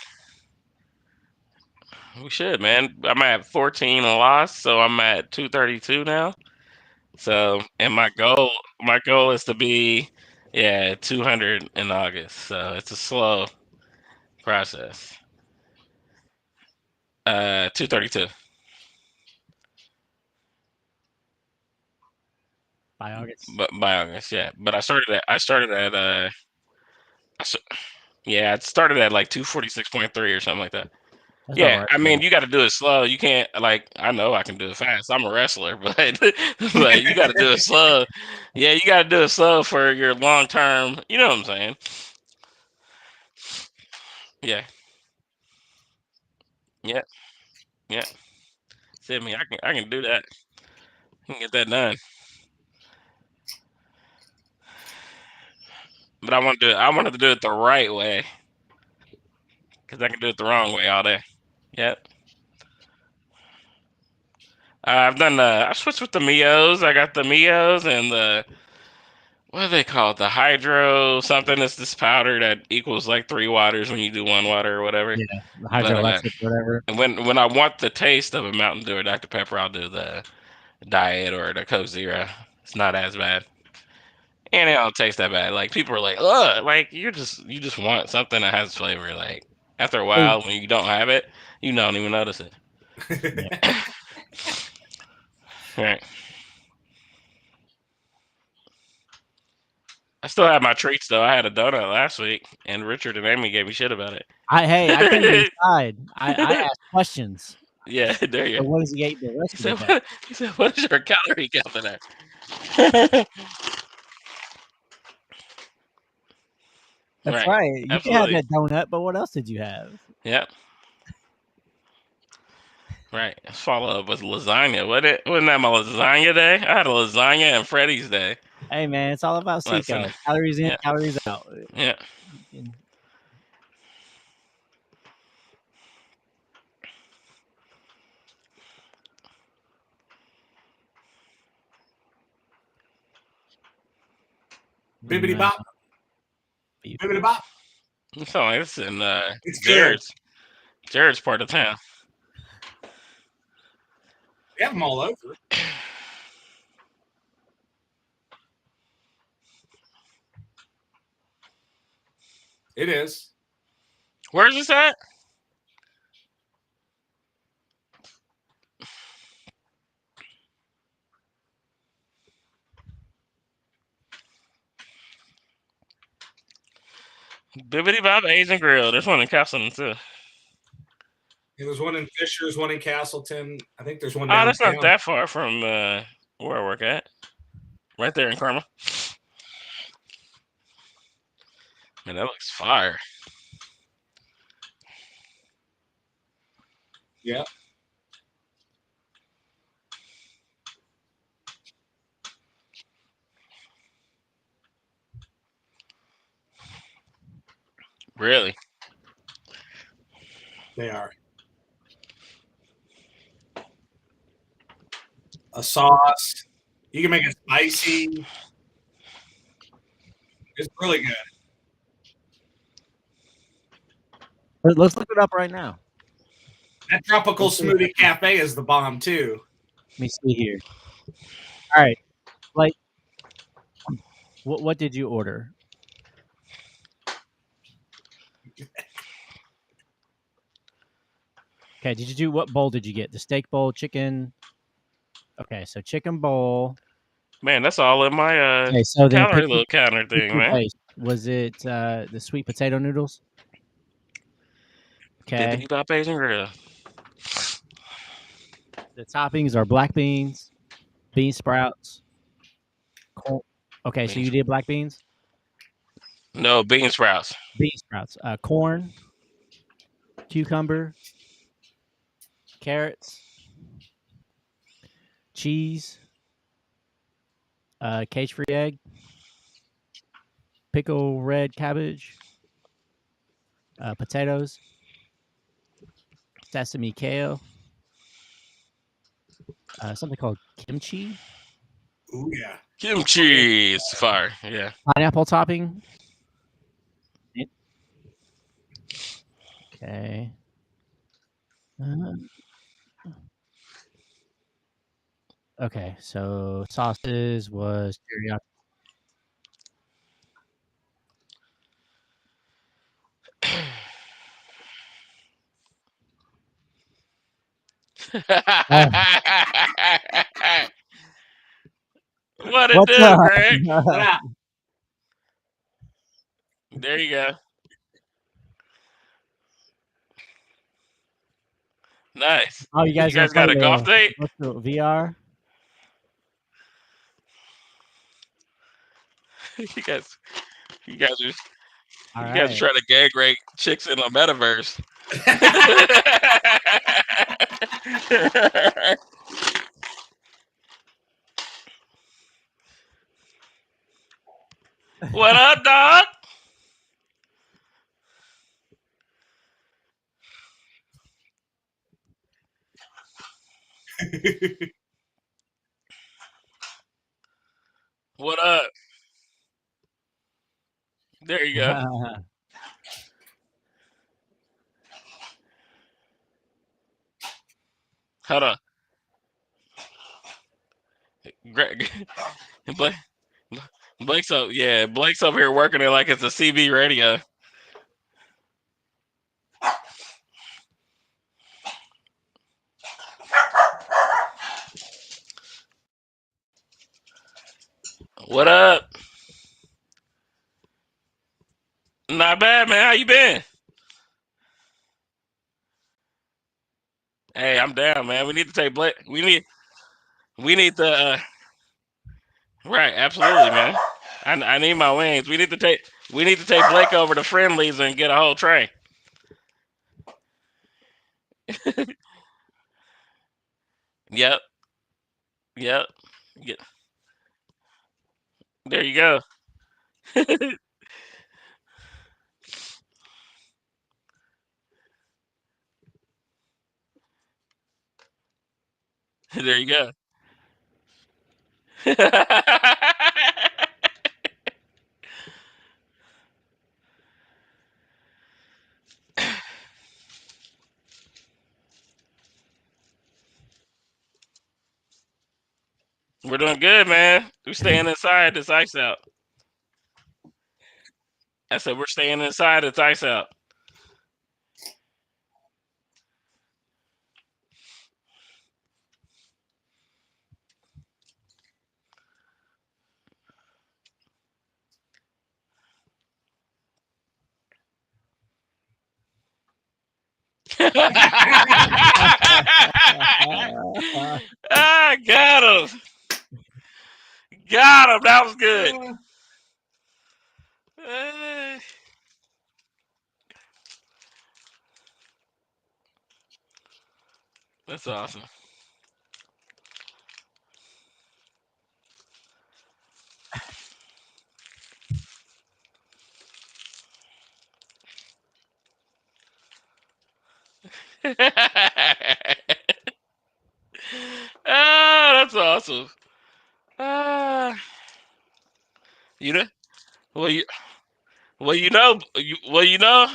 we should, man. I'm at 14 loss, so I'm at 232 now. So, and my goal is to be 200 in August. So it's a slow process. 232. By August. But by August, yeah. But I started at it started at like 246.3 or something like that. That's not Yeah, right. I mean, you got to do it slow. You can't like I know I can do it fast. I'm a wrestler, but but you got to do it slow. Yeah, you got to do it slow for your long term. You know what I'm saying? Yeah, yeah, yeah. Send me. I can do that. I can get that done. But I wanted to do it the right way because I can do it the wrong way all day. Yep. I've done I switched with the Mios. I got the Mios and the what do they call it? The hydro something. It's this powder that equals like 3 waters when you do 1 water or whatever. Yeah, the But hydroelectric, whatever. and when I want the taste of a Mountain Dew or Dr Pepper, I'll do the Diet or the Coke Zero. It's not as bad, and it don't taste that bad. Like people are like, ugh, like you just want something that has flavor. Like after a while, when you don't have it, you don't even notice it. Right. I still have my treats though. I had a donut last week, and Richard and Amy gave me shit about it. I couldn't decide. I asked questions. Yeah, there you So go. what does he eat the rest of the day? He said, "What is your calorie count in there?" That's right. You can have Absolutely. that donut, but what else did you have? Yep. Right. Follow up with lasagna. Wasn't that my lasagna day? I had a lasagna and Freddy's day. Hey man, it's all about Last Seco. Sunday. Calories in, Yeah. calories out. Yeah. Bibbidi bop. Bibbidi bop. You sound like it's in It's Jared's part of town. They have them all over. It is. Where's this at? Bibbidi Bob Asian Grill. There's one in Castleton too. There's one in Fishers, one in Castleton. I think there's one Oh, downtown. that's not that far from where I work at. Right there in Carmel. Man, that looks fire. Yeah. Really? They are. A sauce. You can make it spicy. It's really good. Let's look it up right now. That tropical smoothie cafe is the bomb too. Let me see here. All right, like, what did you order? Okay, did you do what bowl did you get? The steak bowl, chicken. Okay, so chicken bowl. Man, that's all in my Okay, so then calorie pick little counter thing, man. base. Was it the sweet potato noodles? Okay. Bibbidi Bop Asian Grill. The toppings are black beans, bean sprouts. Corn. Okay, so you did black beans? No, bean sprouts. Bean sprouts. Corn, cucumber, carrots, cheese, cage-free egg, pickle red cabbage, potatoes, sesame kale, something called kimchi. Ooh, yeah. Kimchi is fire. Yeah. Pineapple topping. Okay. Okay, so sauces was teriyaki. What it What's do, up? Greg? There you go. Nice. Oh, you guys got a golf date? virtual VR? you guys, you guys are All you guys are right. trying to gag rape chicks in a metaverse. What up, dog? What up? There you go. Hold on. Greg, Blake, Blake's up. Yeah, Blake's up here working it like it's a CB radio. What up? Not bad, man. How you been? Hey, I'm down, man. We need to take Blake. We need to. Right, absolutely, man. I need my wings. We need to take Blake over to Friendlies and get a whole tray. Yep. Yep. Yeah. There you go. There you go. We're doing good, man. We're staying inside. This ice out. I said we're staying inside. It's ice out. Ah, got him. Got him. That was good. That's awesome. Ah, that's awesome. You know, well, you know, you know.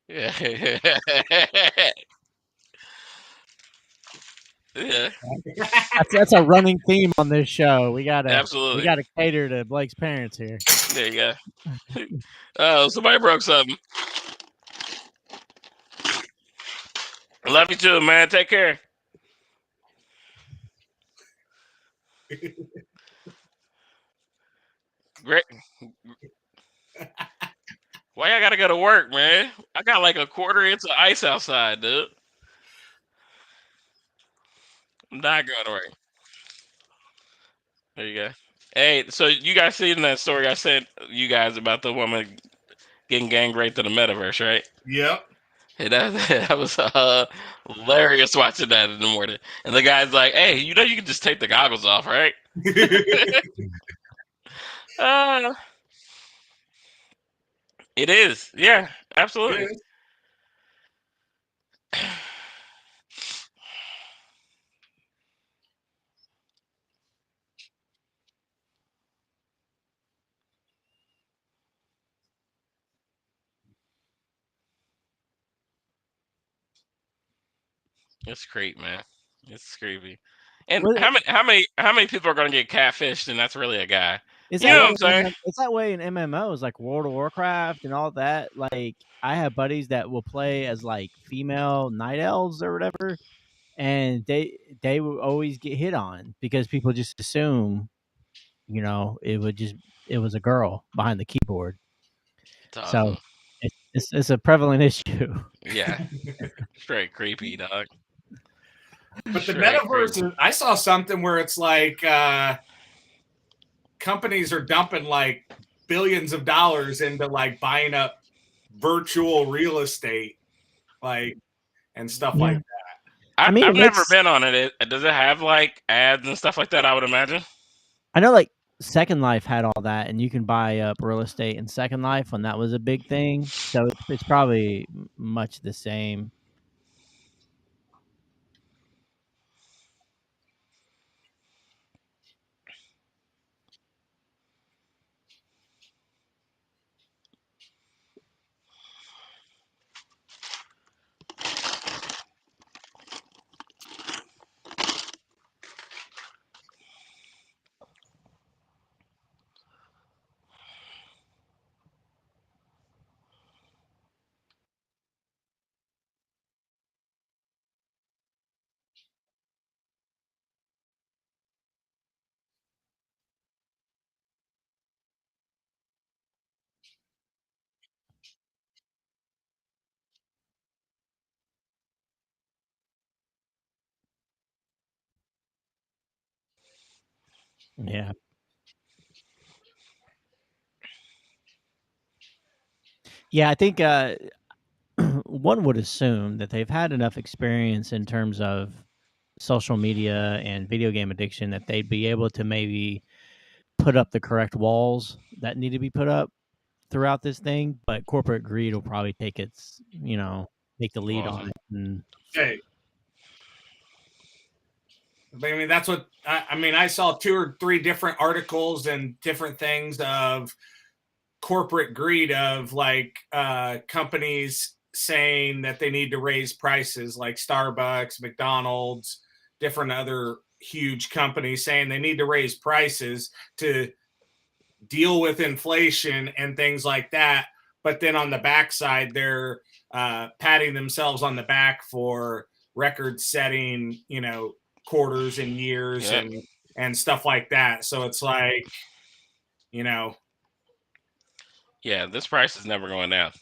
Yeah. Yeah, That's a running theme on this show. We absolutely. gotta cater to Blake's parents here. There you go. Oh, somebody broke something. Love you too, man. Take care. Great. Why I gotta go to work, man? I got like a quarter inch of ice outside, dude. I'm not going to work. There you go. Hey, so you guys seen that story I sent you guys about the woman getting gang raped in the metaverse, right? Yep. Hey, that was hilarious watching that in the morning. And the guy's like, "Hey, you know you can just take the goggles off, right?" It is, yeah, absolutely. It's creepy, man. It's creepy. And how many people are going to get catfished, and that's really a guy? You know what I'm saying? It's that way in MMOs like World of Warcraft and all that. Like I have buddies that will play as like female night elves or whatever, and they will always get hit on because people just assume, it was a girl behind the keyboard. It's awesome. So it's a prevalent issue. Yeah, straight creepy, dog. But the Straight metaverse, creepy. I saw something where it's like companies are dumping like billions of dollars into like buying up virtual real estate, like and stuff Yeah. like that. I mean, it I've never makes- been on it. Does it have like ads and stuff like that? I would imagine. I know like Second Life had all that, and you can buy up real estate in Second Life when that was a big thing. So it's probably much the same. Yeah. Yeah, I think one would assume that they've had enough experience in terms of social media and video game addiction that they'd be able to maybe put up the correct walls that need to be put up throughout this thing. But corporate greed will probably take its, take the lead on it. And Okay. I mean, that's what I mean. I saw 2 or 3 different articles and different things of corporate greed of like companies saying that they need to raise prices, like Starbucks, McDonald's, different other huge companies saying they need to raise prices to deal with inflation and things like that. But then on the backside, they're patting themselves on the back for record-setting, quarters and years Yep. and stuff like that. So it's like, Yeah, this price is never going down.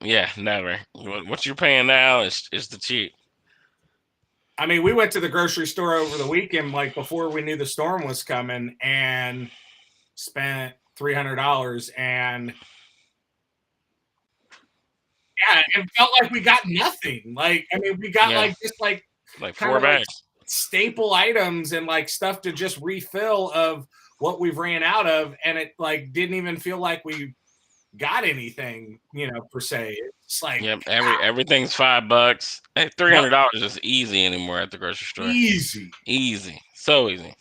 Yeah, never. What you're paying now is the cheap. I mean, we went to the grocery store over the weekend, like before we knew the storm was coming, and spent $300, and yeah, it felt like we got nothing. Like, I mean, we got Yeah. like just like 4 bags. Staple items and like stuff to just refill of what we've ran out of, and it like didn't even feel like we got anything, per se. It's like, Yep, everything's $5. Hey, $300 is easy anymore at the grocery store. Easy, so easy.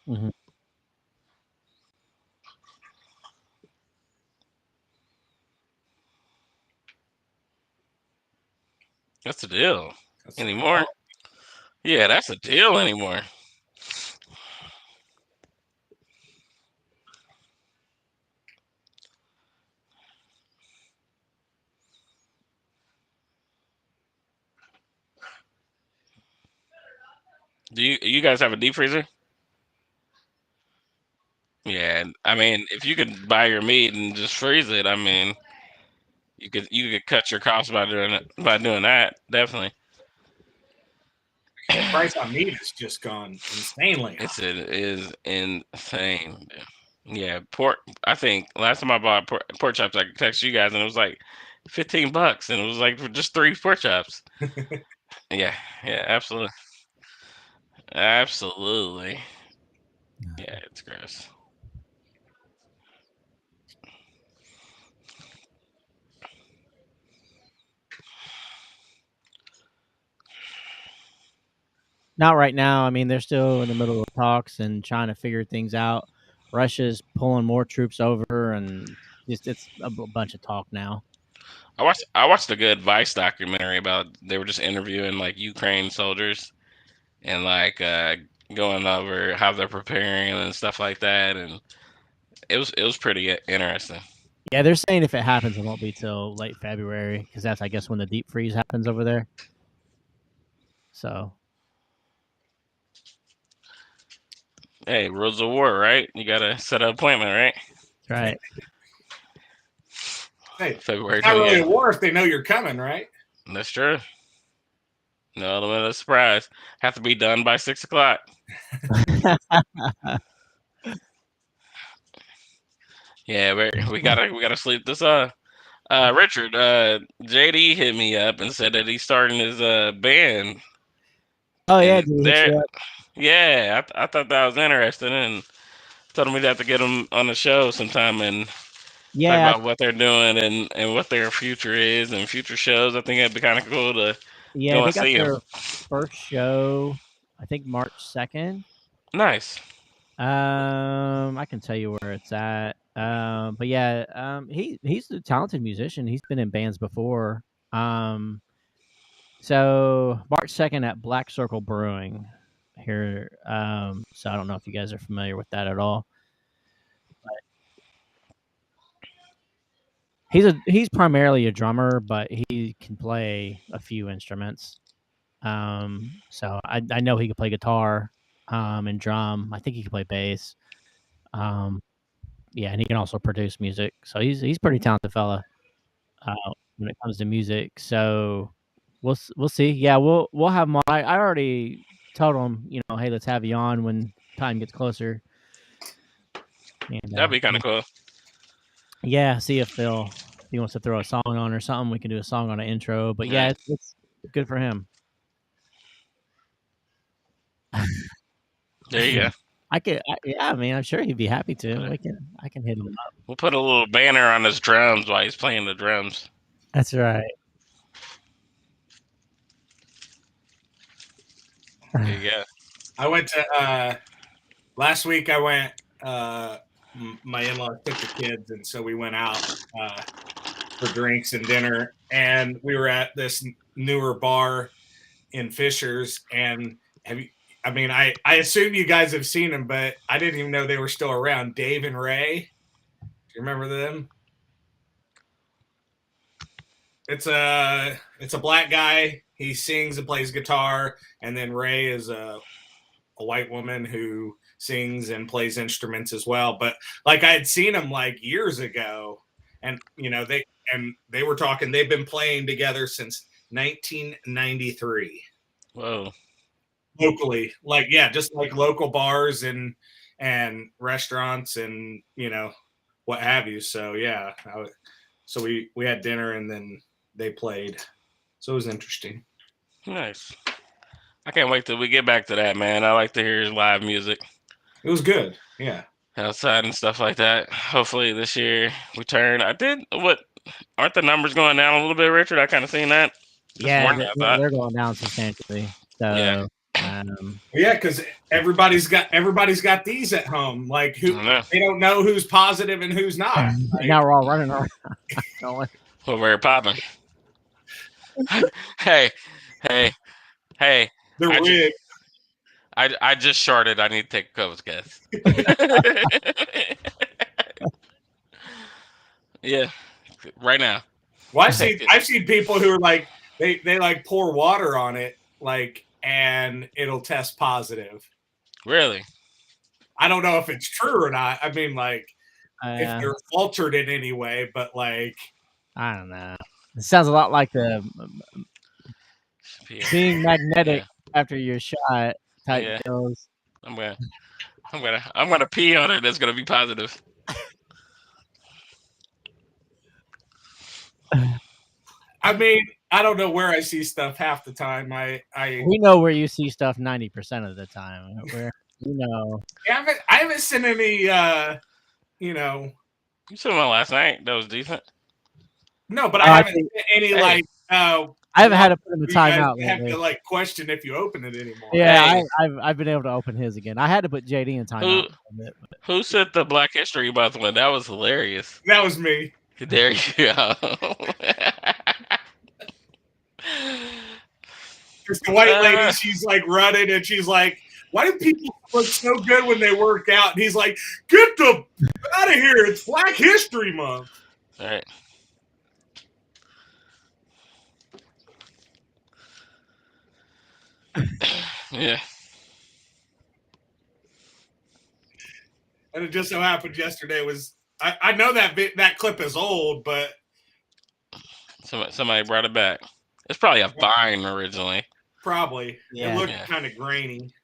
mm-hmm. That's a deal anymore. Yeah, that's a deal anymore. Do you guys have a deep freezer? Yeah, I mean, if you could buy your meat and just freeze it, I mean, you could cut your costs by doing that. Definitely. the price on meat has just gone insanely high. It is insane. Yeah, pork. I think last time I bought pork chops, I could text you guys, and it was like $15, and it was like for just 3 pork chops. Yeah, absolutely, absolutely. Yeah, it's gross. Not right now. I mean, they're still in the middle of talks and trying to figure things out. Russia's pulling more troops over, and it's a bunch of talk now. I watched a good Vice documentary about, they were just interviewing like Ukraine soldiers and like going over how they're preparing and stuff like that, and it was pretty interesting. Yeah, they're saying if it happens, it won't be till late February because that's, I guess, when the deep freeze happens over there. So, Hey, rules of war, right? You gotta set an appointment, right? right. Hey, February it's not really 28th. a war if they know you're coming, right? That's true. No element of surprise. Have to be done by 6 o'clock. Yeah, we gotta sleep this off. Richard, JD hit me up and said that he's starting his band. Oh yeah, And dude, there, yeah, I thought that was interesting, and told him we'd have to get him on the show sometime and talk about what they're doing and what their future is and future shows. I think it'd be kind of cool to go they and got see their him. first show, I think March 2nd. Nice. I can tell you where it's at. But yeah, he's a talented musician. He's been in bands before. So March 2nd at Black Circle Brewing here. So I don't know if you guys are familiar with that at all. But he's primarily a drummer, but he can play a few instruments. So I know he can play guitar, and drum. I think he can play bass. Yeah, and he can also produce music. So he's pretty talented fella when it comes to music. So we'll see. Yeah, we'll have him on. I already told him, hey, let's have you on when time gets closer. And, That'd be kind of cool. Yeah, see if he wants to throw a song on or something. We can do a song on an intro. But yeah, it's good for him. There you go. I mean, I'm sure he'd be happy to. I can hit him up. We'll put a little banner on his drums while he's playing the drums. That's right. There you go. I went to last week. I went. My in-laws took the kids, and so we went out for drinks and dinner. And we were at this newer bar in Fishers. And I assume you guys have seen them, but I didn't even know they were still around. Dave and Ray. Do you remember them? It's a black guy. He sings and plays guitar, and then Ray is a white woman who sings and plays instruments as well. But like I had seen them like years ago, and they were talking. They've been playing together since 1993. Whoa. Locally, just like local bars and restaurants and what have you. So yeah, so we had dinner and then they played. So it was interesting. Nice. I can't wait till we get back to that, man. I like to hear his live music. It was good. Yeah. Outside and stuff like that. Hopefully this year we turn. Aren't the numbers going down a little bit, Richard? I kind of seen that. Yeah, they're going down substantially. So yeah. Yeah, because everybody's got these at home. Like they don't know who's positive and who's not. Now we're all running around. Well, we're popping. Hey. They're weird. I just shorted. I need to take a COVID guess. Yeah, right now. Well, I've seen people who are like they like pour water on it, and it'll test positive. Really? I don't know if it's true or not. I mean, if they're altered in any way, but I don't know. It sounds a lot like the being magnetic after your shot type pills. I'm gonna pee on it. That's gonna be positive. I mean, I don't know where I see stuff half the time. We know where you see stuff 90% of the time. Where Yeah, I haven't seen any. You saw one last night. That was decent. No, but I haven't seen any I haven't had to put in the timeout. You have to question if you open it anymore. Yeah, I've been able to open his again. I had to put JD in timeout. Who said the Black History Month one? That was hilarious. That was me. There you go. Because the white lady, she's running and she's like, "Why do people look so good when they work out?" And he's like, "Get the out of here! It's Black History Month." All right. Yeah. And it just so happened yesterday was I know that clip is old, but Somebody brought it back. It's probably a Vine originally. probably Yeah. it looked Yeah. kind of grainy.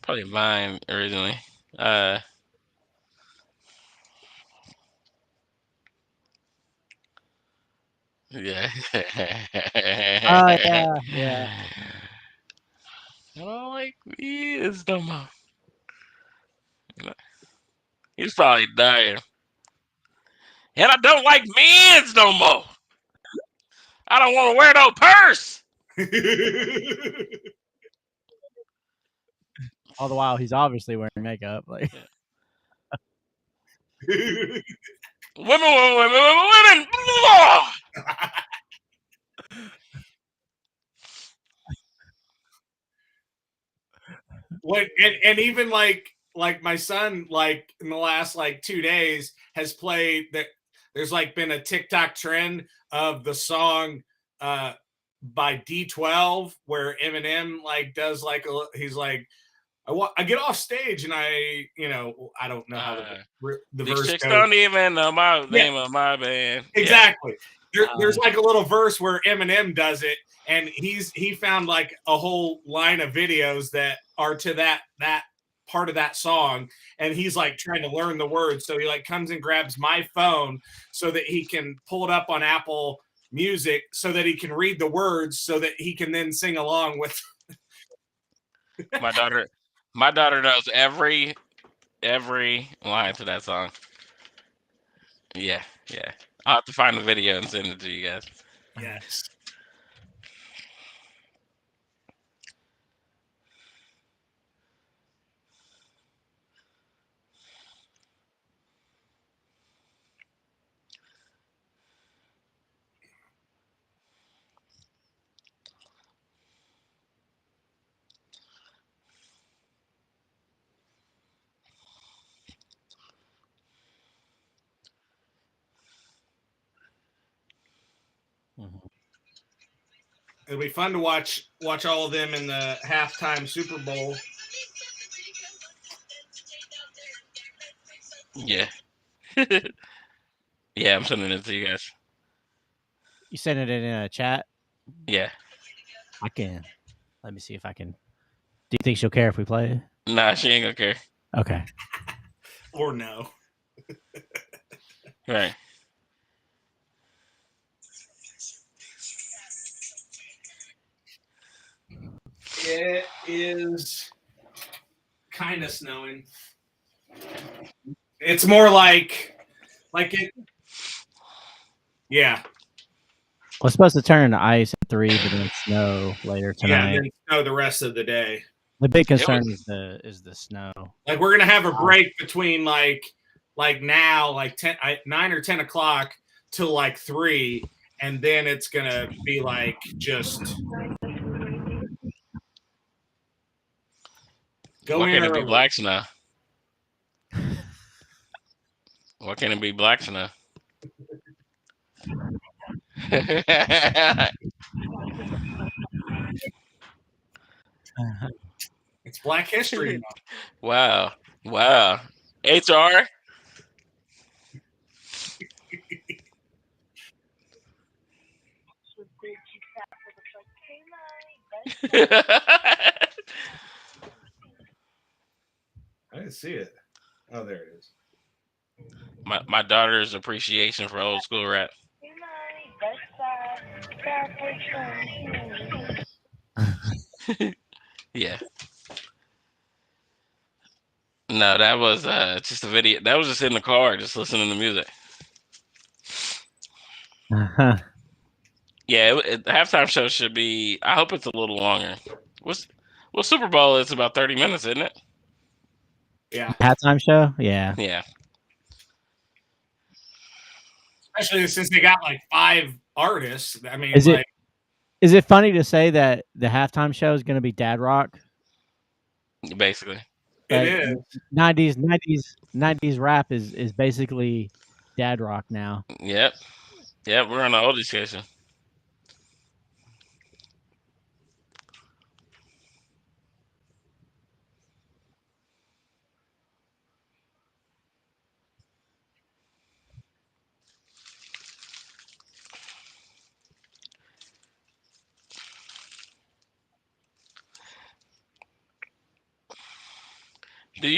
Probably a Vine originally. Yeah. Oh yeah, yeah. I don't like these no more. He's probably dying. And I don't like men's no more. I don't want to wear no purse. All the while, he's obviously wearing makeup. Like, Women. What and even like my son, like in the last like 2 days has played that. There's like been a TikTok trend of the song by D12 where Eminem like does like he's like I get off stage and I don't know how the These verse chicks goes. don't even know my name of my band. Exactly. There's like a little verse where Eminem does it, and he found like a whole line of videos that are to that part of that song, and he's like trying to learn the words. So he like comes and grabs my phone so that he can pull it up on Apple Music so that he can read the words so that he can then sing along with. My daughter knows every line to that song. Yeah. I'll have to find the video and send it to you guys. Yes. It'll be fun to watch all of them in the halftime Super Bowl. Yeah. Yeah, I'm sending it to you guys. you sending it in a chat? Yeah. I can. Let me see if I can. Do you think she'll care if we play it? Nah, she ain't gonna care. Okay. Or no. Right. It is kind of snowing. It's more like it. Yeah. Well, it's supposed to turn into ice at 3, but then snow later Yeah, tonight. and then snow the rest of the day. The big concern is the snow. Like we're gonna have a break between like now, like 9 or 10 o'clock till like 3, and then it's gonna be like just go Why in can't it be early. black snow? Why can't it be black snow? It's Black History Month. Wow. HR. I didn't see it. Oh, there it is. My daughter's appreciation for old school rap. Yeah. No, that was just a video. That was just in the car, just listening to music. Yeah, the halftime show should be. I hope it's a little longer. Well, Super Bowl is about 30 minutes, isn't it? Yeah. Halftime show? Yeah. Yeah. Especially since they got like 5 artists. I mean, Is it funny to say that the halftime show is going to be Dad Rock? Basically. It is. 90s rap is basically dad rock now. Yep. Yep. We're on the oldies station. Do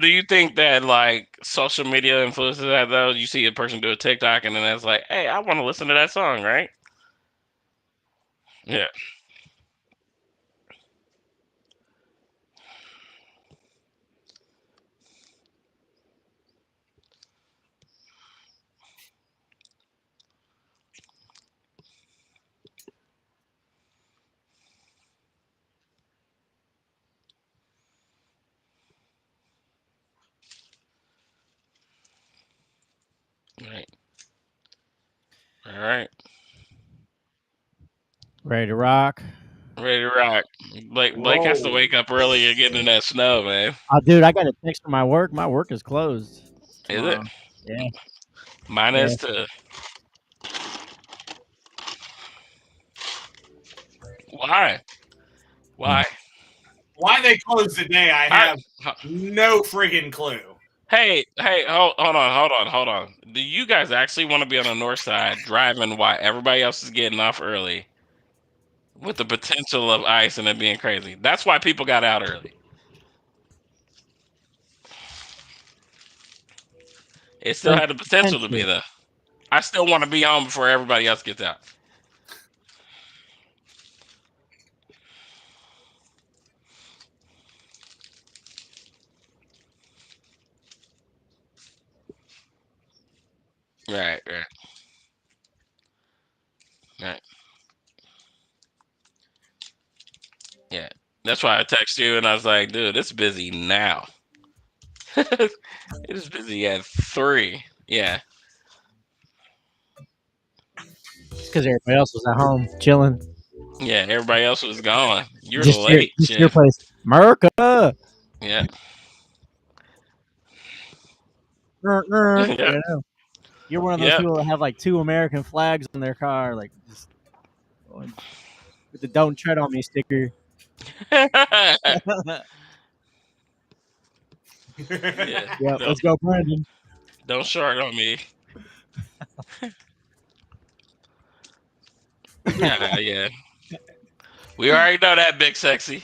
you think that like social media influences that though? You see a person do a TikTok and then it's like, hey, I want to listen to that song, right? Yeah. Right. All right. Ready to rock? Ready to rock. Blake has to Whoa. wake up early and get in that snow, man. Oh, dude, I got a text from my work. My work is closed Is it? tomorrow. Yeah. Mine Yeah. is too. Why? Why? Why they close today, I have no freaking clue. Hey, hold on. Do you guys actually want to be on the north side driving while everybody else is getting off early with the potential of ice and it being crazy? That's why people got out early. It still had the potential to be there. I still want to be home before everybody else gets out. Right. Yeah. That's why I texted you and I was like, dude, it's busy now. It is busy at 3. Yeah. It's because everybody else was at home chilling. Yeah, everybody else was gone. You're Just late. your place, America. Yeah. You know, you're one of those Yep. people that have like 2 American flags in their car, like just with the "Don't tread on me" sticker. Yeah. Yeah, let's go, Brandon. Don't short on me. Yeah. We already know that, Big Sexy.